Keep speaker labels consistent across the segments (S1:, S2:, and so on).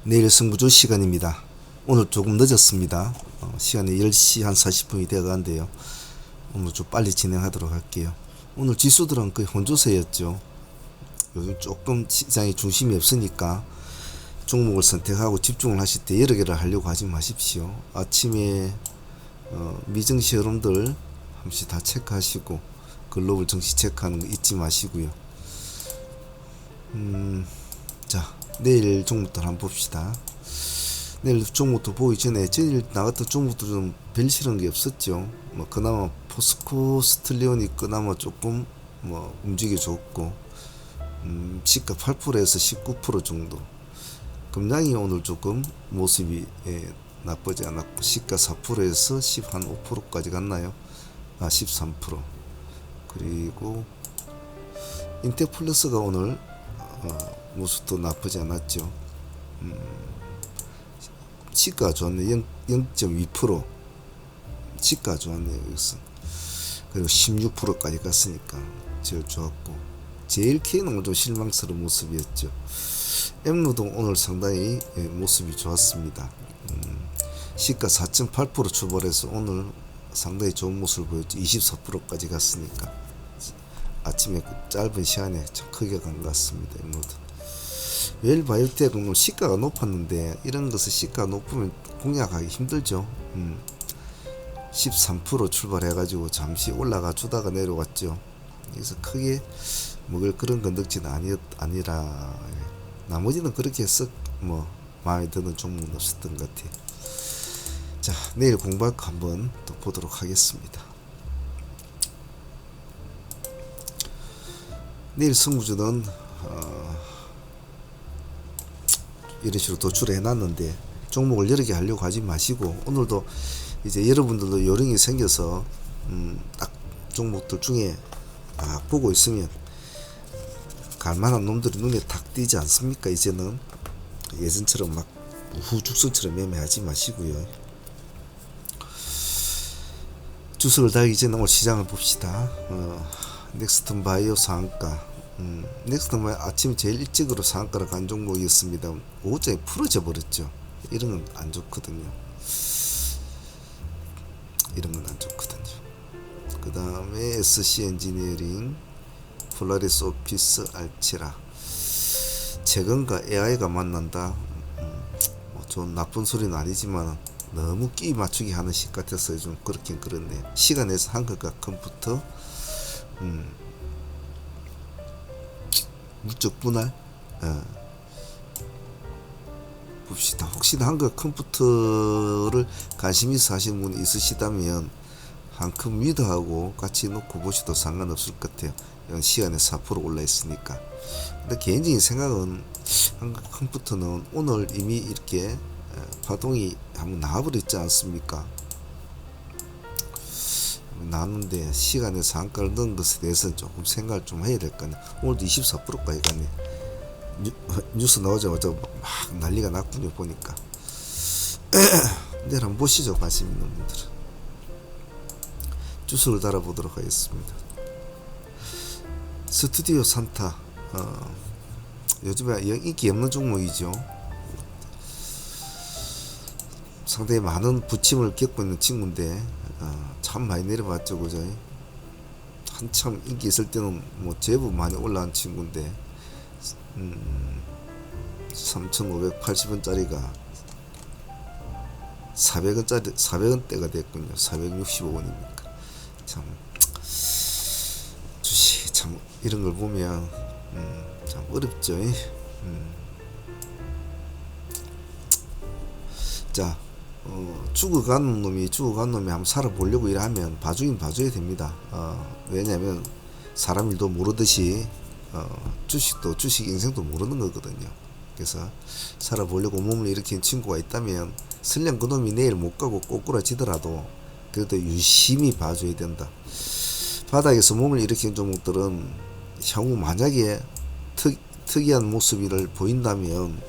S1: 내일 승부조 시간입니다. 오늘 조금 늦었습니다. 시간이 10시 한 40분이 되어가는데요. 오늘 좀 빨리 진행하도록 할게요. 오늘 지수들은 거의 혼조세였죠. 요즘 조금 시장에 중심이 없으니까 종목을 선택하고 집중을 하실 때 여러 개를 하려고 하지 마십시오. 아침에 미증시 흐름들 한 번씩 다 체크하시고 글로벌 증시 체크하는 거 잊지 마시고요. 자, 내일 종목들 한번 봅시다. 내일 종목도 보기 전에 전일 나갔던 종목도 좀 별 실한 게 없었죠. 뭐 그나마 포스코 스틸리온이 그나마 조금 뭐 움직여 줬고, 시가 8%에서 19% 정도. 금양이 오늘 조금 모습이 나쁘지 않았고, 시가 4%에서 5%까지 갔나요? 13%. 그리고 인텍플러스가 오늘 모습도 나쁘지 않았죠. 시가 좋았네. 0.2% 시가 좋았네요. 여기서. 그리고 16%까지 갔으니까 제일 좋았고, JLK는 오늘 좀 실망스러운 모습이었죠. M노동 오늘 상당히 모습이 좋았습니다. 시가 4.8% 출발해서 오늘 상당히 좋은 모습을 보였죠. 24%까지 갔으니까 아침에 그 짧은 시간에 참 크게 간 것 같습니다. M노동. 웰바이오텍은 시가가 높았는데 이런 것은 시가가 높으면 공략하기 힘들죠. 13% 출발해가지고 잠시 올라가 주다가 내려왔죠. 그래서 크게 먹을 그런 건덕지는 아니라 나머지는 그렇게 썩 뭐 마음에 드는 종목은 없었던 것 같아요. 자, 내일 공부할 거 한번 또 보도록 하겠습니다. 내일 승부주는 이런 식으로 도출해 놨는데 종목을 여러 개 하려고 하지 마시고, 오늘도 이제 여러분들도 요령이 생겨서 딱 종목들 중에 딱 보고 있으면 갈만한 놈들이 눈에 탁 띄지 않습니까? 이제는 예전처럼 막 우후죽순처럼 매매하지 마시고요. 주석을 달기 전에 오늘 시장을 봅시다. 넥스턴 바이오 상한가. 넥스턴 바이오 아침에 제일 일찍으로 상한가를 간 종목이었습니다. 오후장에 풀어져 버렸죠. 이런 건 안 좋거든요. 이런 건 안 좋거든요. 그 다음에 SC 엔지니어링, 폴라리스 오피스, 알체라. 최근과 AI가 만난다. 좀 나쁜 소리는 아니지만 너무 끼 맞추기 하는 식 같아서 좀 그렇긴 그렇네요. 시간에서 한국과 컴퓨터, 물적 분할, 봅시다. 혹시나 한국 컴퓨터를 관심 있어 하시는 분이 있으시다면 한컴 미드하고 같이 놓고 보셔도 상관없을 것 같아요. 시간에 4% 올라 있으니까. 근데 개인적인 생각은 한국 컴퓨터는 오늘 이미 이렇게 파동이 한번 나와버렸지 않습니까? 나는데 시간에 상가를 넣은 것에 대해서는 조금 생각을 좀 해야 될 거 아니에요. 오늘도 24%까지 갔네. 뉴스 나오자마자 막 난리가 났군요. 보니까. 내일 한번 보시죠. 관심 있는 분들은. 주소를 달아보도록 하겠습니다. 스튜디오 산타, 요즘에 인기 없는 종목이죠. 상당히 많은 부침을 겪고 있는 친구인데 참 많이 내려봤죠. 그죠? 한참 인기 있을 때는 뭐 제법 많이 올라간 친구인데 3,580원짜리가 400원대가 됐군요. 465원이니까. 참 주식 참 이런 걸 보면 참 어렵죠. 자, 죽어간 놈이 한번 살아보려고 일하면 봐주긴 봐줘야 됩니다. 왜냐면 사람 일도 모르듯이 주식도 주식 인생도 모르는 거거든요. 그래서 살아보려고 몸을 일으킨 친구가 있다면 설령 그 놈이 내일 못 가고 꼬꾸라지더라도 그래도 유심히 봐줘야 된다. 바닥에서 몸을 일으킨 종목들은 향후 만약에 특이한 모습을 보인다면,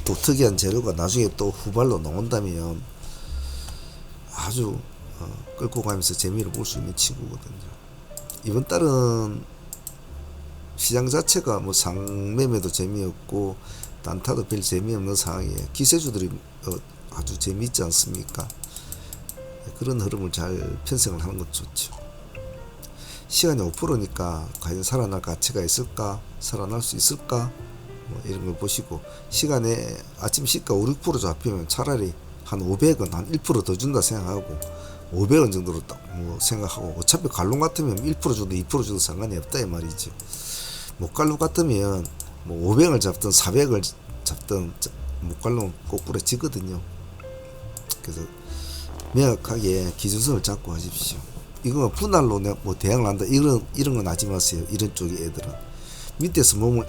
S1: 또 특이한 재료가 나중에 또 후발로 나온다면 아주 끌고 가면서 재미를 볼 수 있는 친구거든요. 이번 달은 시장 자체가 뭐 상매매도 재미없고 단타도 별 재미없는 상황이에요. 기세주들이 아주 재미있지 않습니까? 그런 흐름을 잘 편성을 하는 것 좋죠. 시간이 5%니까 과연 살아날 가치가 있을까? 살아날 수 있을까? 뭐 이런 걸 보시고, 시간에 아침 시가 5, 6% 잡히면 차라리 한 500원, 한 1% 더 준다 생각하고 500원 정도로 딱 뭐 생각하고, 어차피 갈롱 같으면 1% 줘도 2% 줘도 상관이 없다 이 말이죠. 목갈롱 같으면 뭐 500을 잡든 400을 잡든 목갈롱 거꾸로 지거든요. 그래서 명확하게 기준선을 잡고 하십시오. 이거 분할로 뭐 대항을 한다 이런 건 하지 마세요. 이런 쪽의 애들은 밑에서 몸을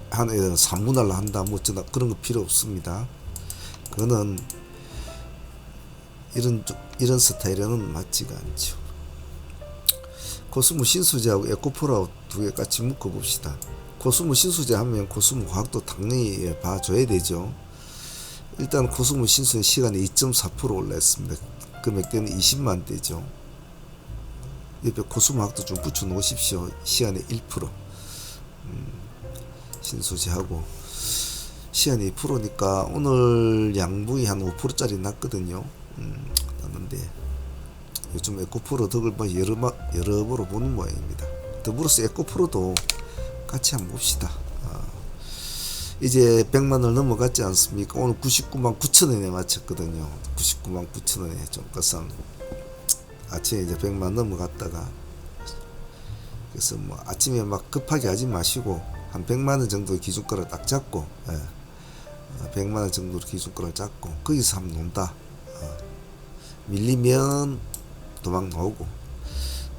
S1: 하는 애들은 3분할로 한다 뭐 어쩌다 그런 거 필요 없습니다. 그거는 이런 스타일에는 맞지가 않죠. 코스모 신소재하고 에코프로하고 두 개 같이 묶어 봅시다. 코스모 신소재 하면 코스모 과학도 당연히 봐줘야 되죠. 일단 코스모 신소재 시간에 2.4% 올라했습니다. 금액대는 20만대죠. 옆에 코스모 과학도 좀 붙여 놓으십시오. 시간에 1%. 신소재하고 시간이 2%니까 오늘 양봉이 한 5%짜리 났거든요. 났는데 요즘 에코프로 덕을 여러모로 보는 모양입니다. 더불어서 에코프로도 같이 한번 봅시다. 이제 100만원을 넘어갔지 않습니까? 오늘 99만 9천원에 마쳤거든요. 99만 9천원에 좀 껐상 아침에 이제 100만 넘어갔다가, 그래서 뭐 아침에 막 급하게 하지 마시고 한 100만원 정도 기준가를 딱 잡고, 100만원 정도 기준가를 잡고 거기서 한번 논다. 밀리면 도망 나오고,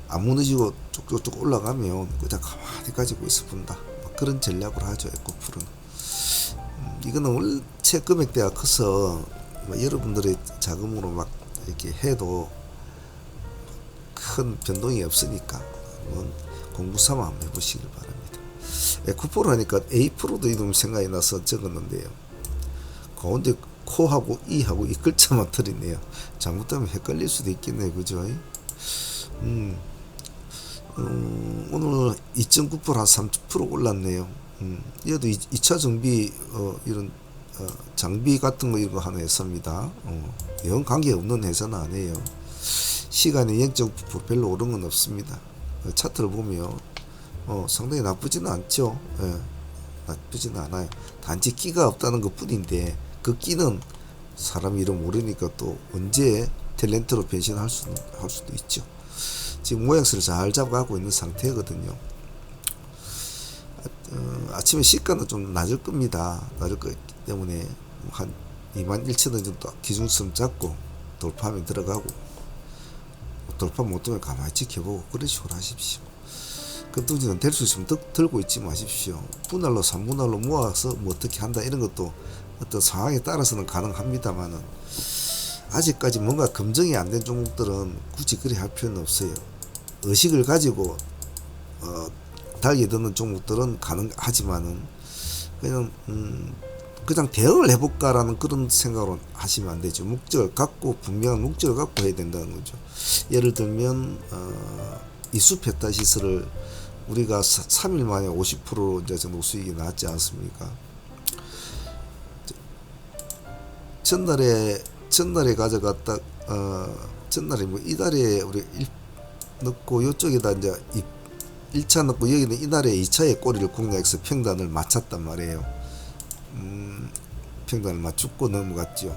S1: 안 무너지고 쭉쭉쭉 올라가면 그냥 가만히 가지고 있어 본다. 그런 전략으로 하죠. 에코프로는. 이거는 원체 금액대가 커서 여러분들의 자금으로 막 이렇게 해도 큰 변동이 없으니까 공부 삼아 한번 해보시길 바랍니다. 에코프로 하니까 A 프로도 이름 생각이 나서 적었는데요. 가운데 코하고 E하고 이 글자만 틀리네요. 잘못하면 헷갈릴 수도 있겠네요. 그죠? 오늘 2.9% 한 30% 올랐네요. 얘도 2차 정비 이런 장비 같은 거 이거 하는 회사입니다. 영 관계 없는 회사는 아니에요. 시간에 0.9% 별로 오른 건 없습니다. 차트를 보면 상당히 나쁘지는 않죠. 나쁘지는 않아요. 단지 끼가 없다는 것 뿐인데, 그 끼는 사람 이름 모르니까 또 언제 탤런트로 변신할 수도 있죠. 지금 모양새를 잘 잡아가고 있는 상태거든요. 아침에 시가는 좀 낮을 겁니다. 낮을 거기 때문에 한 21,000원 정도 기준선 잡고 돌파하면 들어가고, 돌파 못하면 가만히 지켜보고 그런 식으로 하십시오. 급등주는 될 수 있으면 들고 있지 마십시오. 분할로 3분할로 모아서 뭐 어떻게 한다 이런 것도 어떤 상황에 따라서는 가능합니다만은, 아직까지 뭔가 검증이 안 된 종목들은 굳이 그리 할 필요는 없어요. 의식을 가지고 달게 드는 종목들은 가능하지만은 그냥 대응을 해볼까라는 그런 생각으로 하시면 안 되죠. 목적을 갖고, 분명한 목적을 갖고 해야 된다는 거죠. 예를 들면 이수페타시스를 우리가 3일 만에 50% 이제 정도 수익이 나왔지 않습니까? 전날에 가져갔다, 전날에 뭐 이달에 우리 넣고 요쪽에다 이제 1차 넣고 여기는 이달에 2차에 꼬리를 공략해서 평단을 맞췄단 말이에요. 평단을 맞추고 넘어갔죠.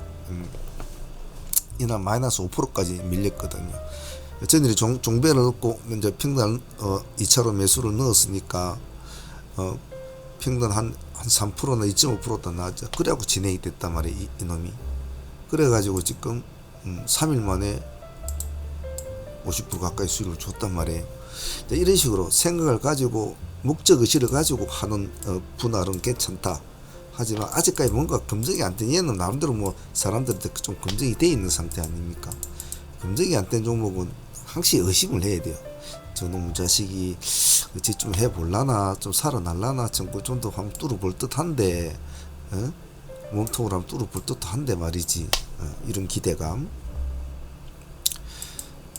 S1: 이날 마이너스 5%까지 밀렸거든요. 전일에 종배를 넣고 이제 평단 2차로 매수를 넣었으니까 평단 한 3%나 2.5%도 나왔죠. 그래갖고 진행이 됐단 말이에요. 이놈이. 그래가지고 지금 3일 만에 50% 가까이 수익을 줬단 말이에요. 이런 식으로 생각을 가지고 목적의식을 가지고 하는 분할은 괜찮다. 하지만 아직까지 뭔가 검증이 안 된, 얘는 나름대로 뭐 사람들한테 좀 검증이 돼 있는 상태 아닙니까? 검증이 안 된 종목은 항상 의심을 해야 돼요. 저놈 자식이 어찌 좀 해볼라나, 좀 살아날라나, 좀 더 한번 뚫어볼 듯 한데, 몸통을 한번 뚫어볼 듯 한데 말이지. 이런 기대감.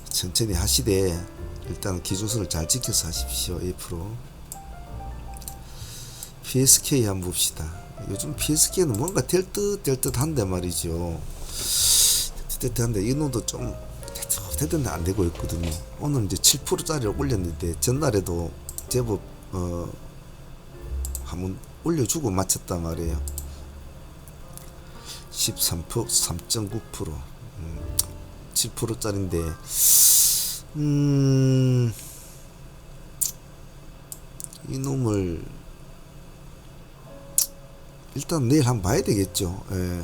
S1: 천천히 하시되, 일단 기준선을 잘 지켜서 하십시오. 1%. PSK 한번 봅시다. 요즘 PSK는 뭔가 될 듯 한데 말이죠. 한데 이놈도 좀 됐는데 안 되고 있거든요. 오늘 이제 7%짜리를 올렸는데 전날에도 제법 한번 올려주고 마쳤단 말이에요. 13% 3.9% 7%짜리인데 이놈을 일단 내일 한번 봐야 되겠죠. 예.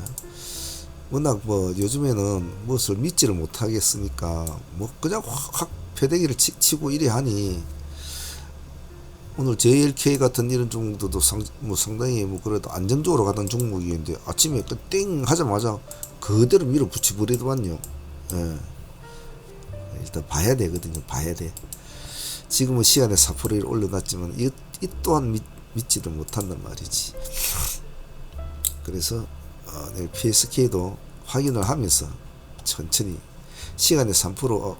S1: 워낙 뭐 요즘에는 무엇을 믿지를 못하겠으니까 뭐 그냥 확 패대기를 치고 이래 하니 오늘 JLK 같은 이런 종목들도 상당히 뭐 그래도 안정적으로 가던 종목이었는데 아침에 땡 하자마자 그대로 밀어붙여 버리더만요. 예. 일단 봐야 되거든요. 봐야 돼. 지금은 시간에 4%를 올려놨지만 이 또한 믿지도 못한단 말이지. 그래서 내일 PSK도 확인을 하면서 천천히 시간에 3%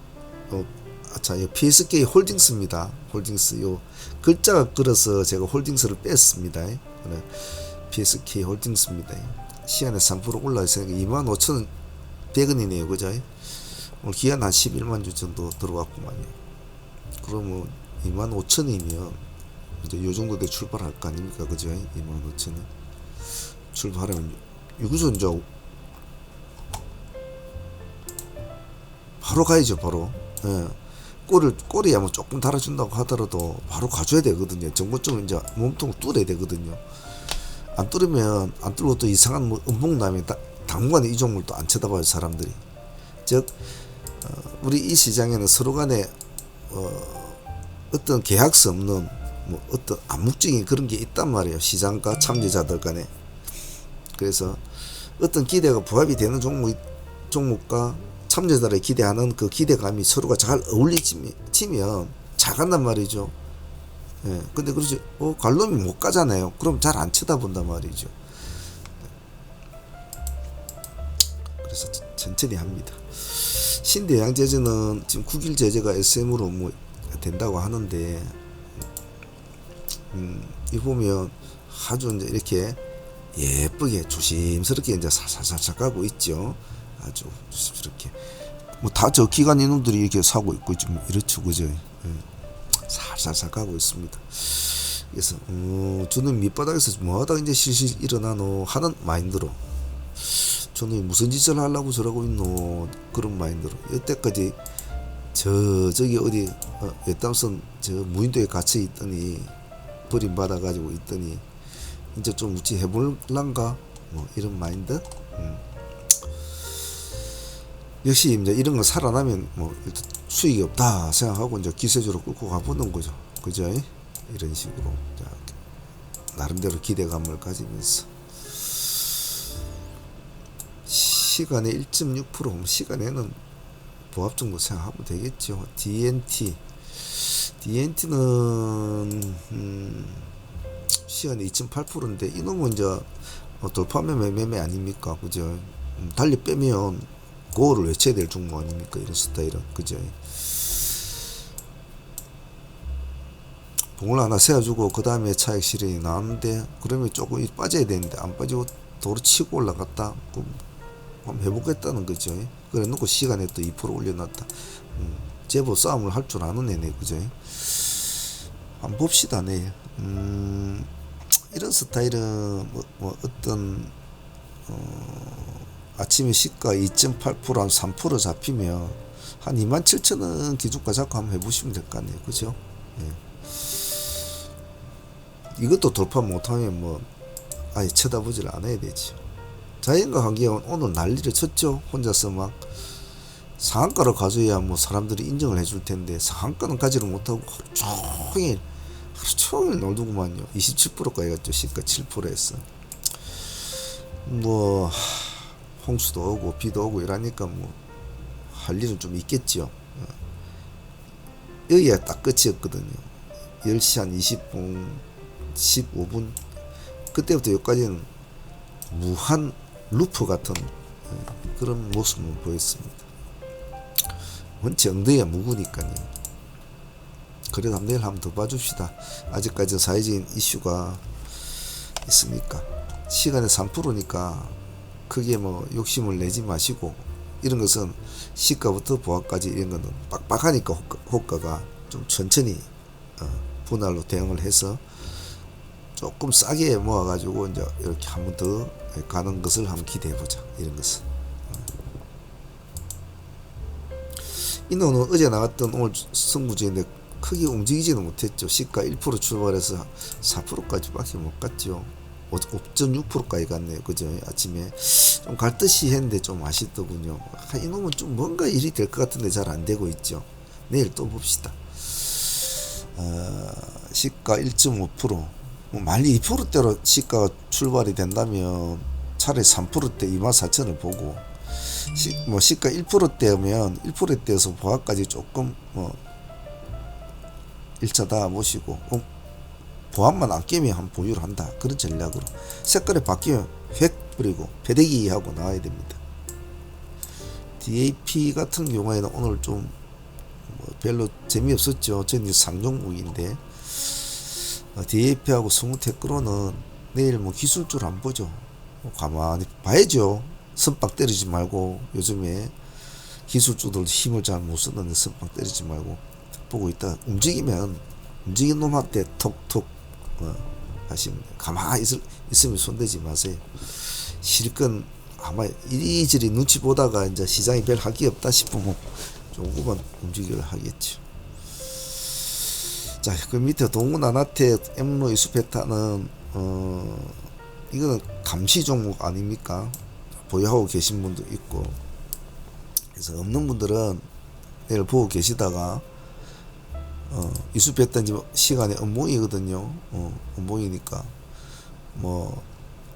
S1: 자, 이 PSK 홀딩스입니다. 홀딩스 요 글자가 끌어서 제가 홀딩스를 뺐습니다. PSK 홀딩스입니다. 시간에 3% 올라 있으니까 25,100원이네요. 그죠? 오늘 기한 한 11만 주 정도 들어갔구만요. 그러면 25,000원이면 이제 요 정도 돼 출발할 거 아닙니까? 그죠? 25,000원 출발하면 여기서 이제 바로 가야죠. 바로. 예. 꼬리야 뭐 조금 달아준다고 하더라도 바로 가줘야 되거든요. 정보점 이제 몸통 뚫어야 되거든요. 안 뚫으면 안 뚫고 또 이상한 뭐 음봉남이 당분간에 이 종목을 또 안 쳐다봐요. 사람들이. 즉 우리 이 시장에는 서로 간에 어떤 계약서 없는 뭐 어떤 암묵적인 그런 게 있단 말이에요. 시장과 참여자들 간에. 그래서 어떤 기대가 부합이 되는 종목과 참여자들이 기대하는 그 기대감이 서로가 잘 어울리면 잘 간단 말이죠. 예. 근데 그렇지, 갈 놈이 못 가잖아요. 그럼 잘 안 쳐다본단 말이죠. 그래서 천천히 합니다. 신대양 제재는 지금 9일 제재가 SM으로 뭐 된다고 하는데, 이 보면 아주 이제 이렇게 예쁘게 조심스럽게 이제 살살살살 가고 있죠. 아주 조심스럽게. 뭐 다 저 기관 인원들이 이렇게 사고 있고 좀 이렇죠, 그죠? 살살살 가고 있습니다. 그래서 저는 밑바닥에서 뭐하다 이제 실실 일어나노 하는 마인드로, 저는 무슨 짓을 하려고 저러고 있노 그런 마인드로 여태까지 저기 어디 외딴선 저 무인도에 갇혀 있더니 버림받아 가지고 있더니 이제 좀 우찌 해볼란가 뭐 이런 마인드. 역시 이제 이런 거 살아나면 뭐 수익이 없다 생각하고 이제 기세적으로 끌고 가보는 거죠. 그죠? 이런 식으로 나름대로 기대감을 가지면서 시간에 1.6% 시간에는 보합 정도 생각하면 되겠죠. DNT는 시간에 2.8%인데 이놈은 이제 돌파매매 아닙니까? 그죠? 달리 빼면 고를 외쳐야 될 종목 아닙니까? 이런 스타일은. 그죠? 봉을 하나 세워주고 그 다음에 차익 실현이 나왔는데 그러면 조금 빠져야 되는데 안 빠지고 도로 치고 올라갔다. 그럼 한번 해보겠다는 거죠. 그래 놓고 시간에 또 2% 올려놨다. 제법 싸움을 할 줄 아는 애네. 그죠? 한번 봅시다. 내일. 이런 스타일은 뭐 어떤 아침에 시가 2.8% 한 3% 잡히면 한 27,000원 기준가 잡고 한번 해보시면 될 거 아니에요. 그죠? 예. 이것도 돌파 못하면 뭐 아예 쳐다보질 않아야 되지. 자연과 환경은 오늘 난리를 쳤죠. 혼자서 막 상한가로 가져야 뭐 사람들이 인정을 해줄 텐데 상한가는 가지를 못하고 하루 종일 놀더구만요. 27%까지 갔죠. 시가 7%에서 뭐 홍수도 오고 비도 오고 이러니까 뭐 할 일은 좀 있겠죠. 여기가 딱 끝이었거든요. 10시 한 20분 15분 그때부터 여기까지는 무한 루프 같은 그런 모습을 보였습니다. 원체 엉덩이가 무구니까요. 그래도 내일 한번 더 봐줍시다. 아직까지 사회적인 이슈가 있으니까. 시간에 3%니까 크게 뭐 욕심을 내지 마시고, 이런 것은 시가부터 보합까지 이런 거는 빡빡하니까 호가가 좀 천천히 분할로 대응을 해서 조금 싸게 모아가지고 이제 이렇게 한 번 더 가는 것을 한번 기대해 보자. 이런 것은. 인호는 어제 나왔던 오늘 승부주인데 크게 움직이지는 못했죠. 시가 1% 출발해서 4%까지밖에 못 갔죠. 5.6%까지 갔네요. 그죠? 아침에 좀 갈 듯이 했는데 좀 아쉽더군요. 이놈은 좀 뭔가 일이 될 것 같은데 잘 안 되고 있죠. 내일 또 봅시다. 시가 1.5%, 뭐 만일 2%대로 시가가 출발이 된다면 차라리 3%대 24,000을 보고, 시가 1%대면 1%대에서 보합까지 조금 1차 다 모시고, 보합만 안 깨면 한 보유를 한다. 그런 전략으로 색깔이 바뀌면 획 뿌리고 패대기 하고 나와야 됩니다. DAP 같은 경우에는 오늘 좀 별로 재미없었죠. 저는 상종목인데 DAP하고 스무테크로는 내일 기술줄 안 보죠. 가만히 봐야죠. 선빵 때리지 말고, 요즘에 기술주들 힘을 잘 못 쓰는데 선빵 때리지 말고 보고 있다. 움직이는 놈한테 톡톡 하시면 가만히 있으면 손대지 마세요. 실컷 아마 이리저리 눈치 보다가 이제 시장이 별 할 게 없다 싶으면 조금만 움직여를 하겠죠. 자, 그 밑에 동훈 아나테 엠로 이수페타는 이거는 감시 종목 아닙니까? 보유하고 계신 분도 있고, 그래서 없는 분들은 내일 보고 계시다가 이수페타 시간에 음봉이거든요. 음봉이니까 뭐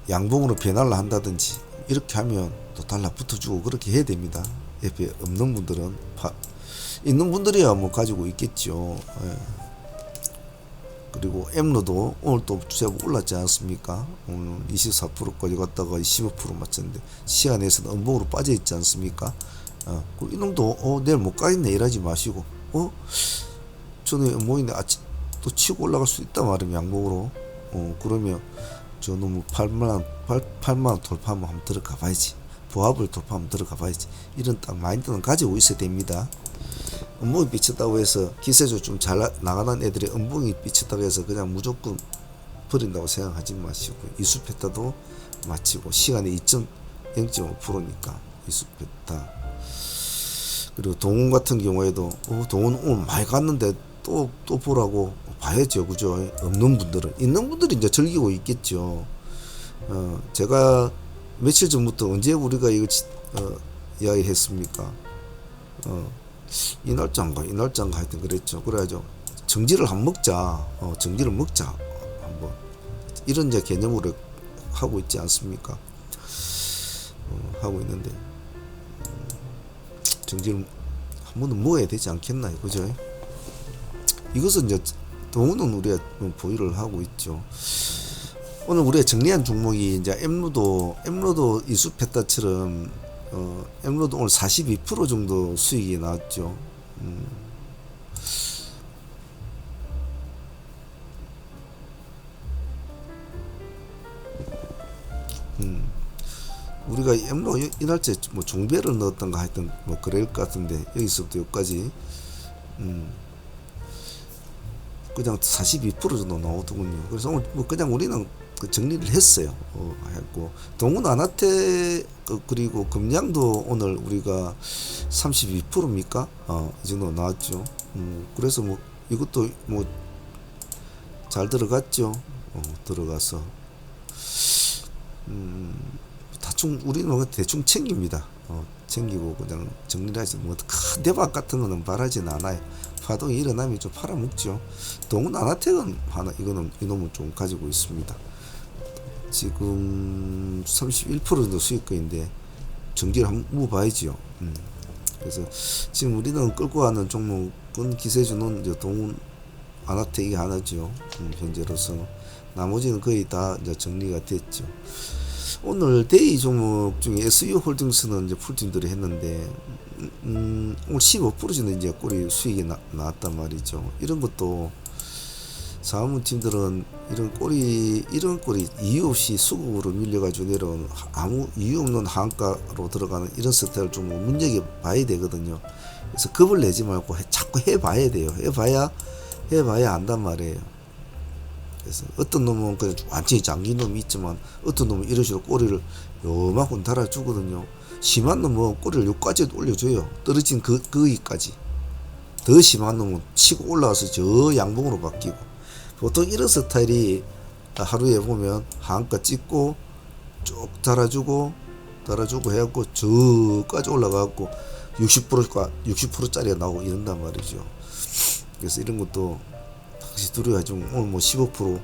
S1: 양봉으로 변화를 한다든지 이렇게 하면 또 달러 붙어주고 그렇게 해야 됩니다. 옆에 없는 분들은 있는 분들이야 뭐 가지고 있겠죠. 예. 그리고 엠로도 오늘 또 제법 올랐지 않습니까? 오늘 24%까지 갔다가 15% 맞췄는데 시간에서는 음봉으로 빠져 있지 않습니까? 이놈도 내일 못 가겠네 이러지 마시고, 저는 음봉인데 또 치고 올라갈 수 있단 말이에요. 양봉으로. 그러면 저 놈을 8만원 돌파하면 한번 들어가 봐야지. 보합을 돌파하면 들어가 봐야지. 이런 딱 마인드는 가지고 있어야 됩니다. 음봉이 비쳤다고 해서 기세조 좀 잘 나가는 애들이 음봉이 비쳤다고 해서 그냥 무조건 버린다고 생각하지 마시고, 이수페타도 마치고 시간에 0.5%니까 이수페타. 그리고 동훈 같은 경우에도 동훈 오늘 많이 갔는데 또 보라고 봐야죠. 그죠? 없는 분들은, 있는 분들이 이제 즐기고 있겠죠. 제가 며칠 전부터 언제 우리가 이거 이야기 했습니까? 이날짜인가 하여튼 그랬죠. 그래가지고 정지를 한번 먹자. 정지를 먹자. 한번. 이런 이제 개념으로 하고 있지 않습니까? 하고 있는데, 정지를 한 번은 먹어야 되지 않겠나요? 그죠? 이것은 이제 동훈은 우리가 보유를 하고 있죠. 오늘 우리가 정리한 종목이 이제 엠로도 이수페타처럼 엠로도 오늘 42% 정도 수익이 나왔죠. 우리가 엠로 이날째 뭐 종배를 넣었던가 하여튼 뭐 그럴 것 같은데, 여기서부터 여기까지 그냥 42% 정도 나오더군요. 그래서 오늘 뭐 그냥 우리는 정리를 했어요. 했고, 동훈 아나테 그리고 금양도 오늘 우리가 32%입니까? 이 정도 나왔죠. 그래서 뭐 이것도 뭐 잘 들어갔죠. 들어가서 대충 우리는 대충 챙깁니다. 챙기고 그냥 정리를 해서 뭐 큰 대박 같은 거는 바라진 않아요. 파동이 일어나면 좀 팔아먹죠. 동훈 아나텍은 하나 이놈은 좀 가지고 있습니다. 지금 31% 정도 수익권인데 정지를 한번 먹어봐야죠. 그래서 지금 우리는 끌고 가는 종목은 기세주는 이제 동훈 아나텍이 하나죠. 현재로서 나머지는 거의 다 이제 정리가 됐죠. 오늘 데이 종목 중에 SU 홀딩스는 이제 풀팀들이 했는데 오늘 15%는 이제 꼬리 수익이 나왔단 말이죠. 이런 것도 사무팀들은 이런 꼴이 이유 없이 수급으로 밀려가지고 내려오는 아무 이유 없는 하한가로 들어가는 이런 스타일을 좀 문제게 봐야 되거든요. 그래서 겁을 내지 말고 자꾸 해봐야 돼요. 해봐야 안단 말이에요. 그래서 어떤 놈은 그냥 완전히 잠긴 놈이 있지만 어떤 놈은 이런 식으로 꼬리를 요만큼 달아주거든요. 심한 놈은 꼬리를 여기까지 올려줘요. 떨어진 거기까지. 더 심한 놈은 치고 올라와서 저 양봉으로 바뀌고. 보통 이런 스타일이 하루에 보면 한가 찍고 쭉 달아주고 해갖고 저까지 올라가갖고 60%짜리가 나오고 이런단 말이죠. 그래서 이런 것도 다시 두려워야지. 오늘 뭐 15%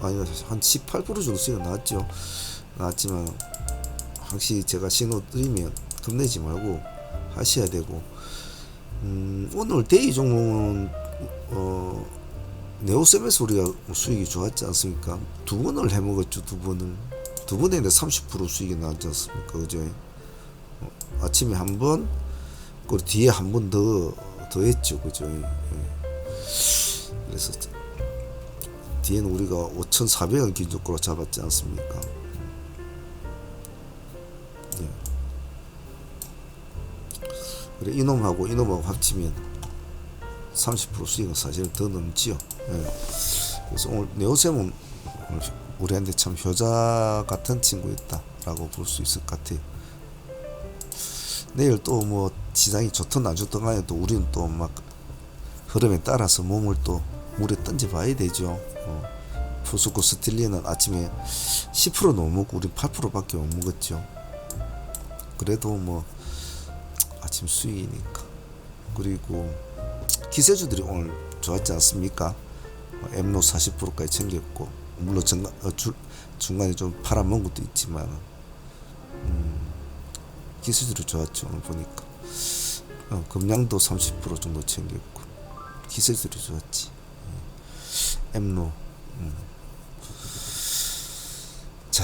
S1: 아니 한 18% 정도 수익이 나왔지만 확실히 제가 신호 드리면 겁내지 말고 하셔야 되고, 오늘 데이 종목은 네오셈에서 우리가 수익이 좋았지 않습니까? 두 번을 해먹었죠. 두 번에 30% 수익이 나왔지 않습니까? 그죠? 아침에 한 번, 그리고 뒤에 한 번 더 했죠. 그죠? 그래서 뒤에는 우리가 5,400원 기준으로 잡았지 않습니까? 네. 그래 이놈하고 합치면 30% 수익은 사실 더 넘지요. 예. 그래서 오늘 네오셈은 우리한테 참 효자 같은 친구였다라고 볼 수 있을 것 같아요. 내일 또 뭐 시장이 좋든 안 좋든 간에 또 우리는 또 막 흐름에 따라서 몸을 또 물에 던져봐야 되죠. 포스코 스틸리는 아침에 10% 못 먹고 우리 8%밖에 못 먹었죠. 그래도 뭐 아침 수익이니까. 그리고 기세주들이 오늘 좋았지 않습니까? 엠로 40%까지 챙겼고, 물론 중간에 좀 팔아먹은 것도 있지만 기세주들이 좋았죠. 오늘 보니까 금량도 30% 정도 챙겼고 기세주들이 좋았지. 엠로. 자,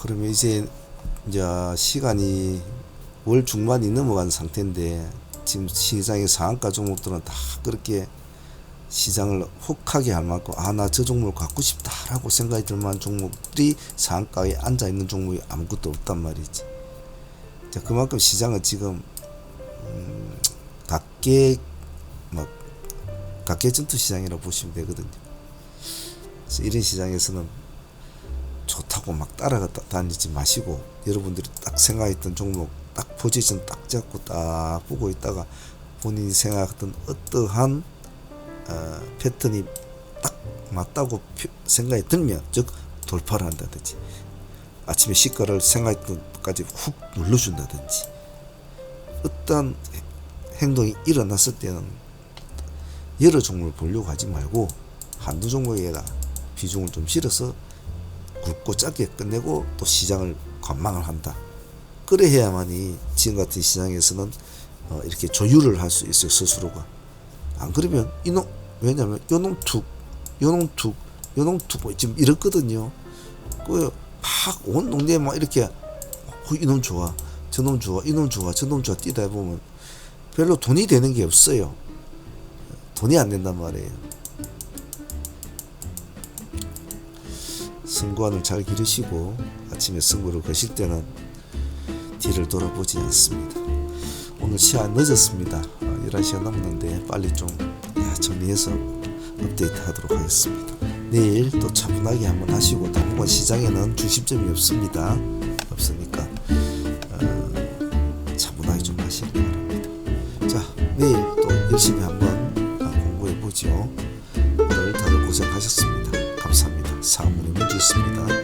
S1: 그러면 이제 시간이 월 중반이 넘어간 상태인데, 지금 시장의 상한가 종목들은 다 그렇게 시장을 혹하게 할 만큼 나 저 종목을 갖고 싶다라고 생각이 들 만한 종목들이 상한가에 앉아 있는 종목이 아무것도 없단 말이지. 자, 그만큼 시장은 지금 각계 전투 시장이라고 보시면 되거든요. 그래서 이런 시장에서는 좋다고 막 따라다니지 마시고, 여러분들이 딱 생각했던 종목 딱 포지션 딱 잡고 딱 보고 있다가 본인이 생각했던 어떠한 패턴이 딱 맞다고 생각이 들면, 즉 돌파를 한다든지 아침에 시가를 생각했던 것까지 훅 눌러준다든지, 어떤 행동이 일어났을 때는 여러 종목을 보려고 하지 말고 한두 종목에다 비중을 좀 실어서 굵고 짧게 끝내고 또 시장을 관망을 한다. 그래야만이 지금 같은 시장에서는 이렇게 조율을 할 수 있어요, 스스로가. 안 그러면 왜냐면 요놈 툭 지금 이렇거든요. 그 막 온 동네에 막 이렇게 이놈 좋아, 저놈 좋아, 이놈 좋아, 저놈 좋아 뛰다 보면 별로 돈이 되는 게 없어요. 돈이 안 된단 말이에요. 승관을 잘 기르시고 아침에 승부를 거실 때는 뒤를 돌아보지 않습니다. 오늘 시간 늦었습니다. 11시간 넘었는데 빨리 좀 정리해서 업데이트 하도록 하겠습니다. 내일 또 차분하게 한번 하시고, 당분간 시장에는 중심점이 없으니까 차분하게 좀 하시기 바랍니다. 자, 내일 또 열심히 한번 공부해 보죠. 오늘 다들 고생하셨습니다. 감사합니다. 사무의 문제였습니다.